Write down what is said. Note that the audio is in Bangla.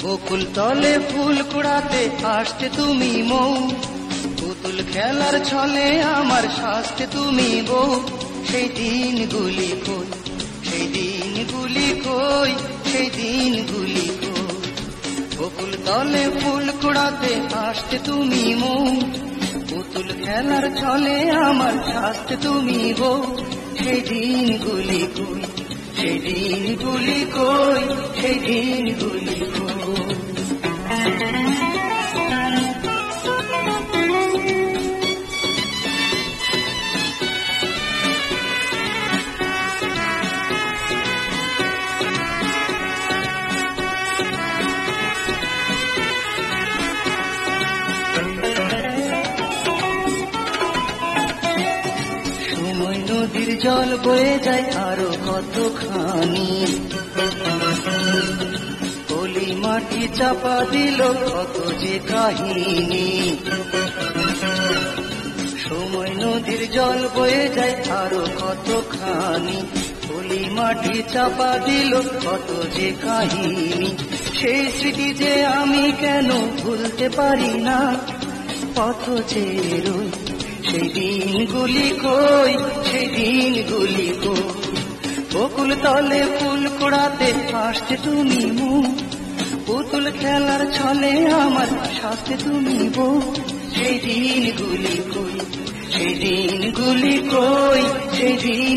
বকুল তলে ফুল কুড়াতে আসতে তুমি মৌ, পুতুল খেলার ছলে আমার শাস্তে তুমি বউ। সেই দিনগুলি কই, সেই দিনগুলি কই, সেই দিনগুলি কই। বকুল তলে ফুল কুড়াতে আসতে তুমি মৌ, পুতুল খেলার ছলে আমার শাস্তে তুমি বউ। সেই দিনগুলি কই, সেই দিনগুলি কই, সেই দিনগুলি কই। সময় নদীর জল বয়ে যায় আরো কতখানি, কলি মাটি চাপা দিল কত যে কাহিনী। সময় নদীর জল বয়ে যায় আরো কতখানি, কলি মাটি চাপা দিল কত যে কাহিনী। সেই স্মৃতি যে আমি কেন ভুলতে পারি না, পথ চেয়ে রই। সেই দিনগুলি কই, সেই দিনগুলি কই। বকুল তলে ফুল কুড়াতে আসতে তুমি মৌ, পুতুল খেলার ছলে আমার শাস্তে তুমি বউ। সেই দিনগুলি কই, সেই দিনগুলি কই, সেই দিন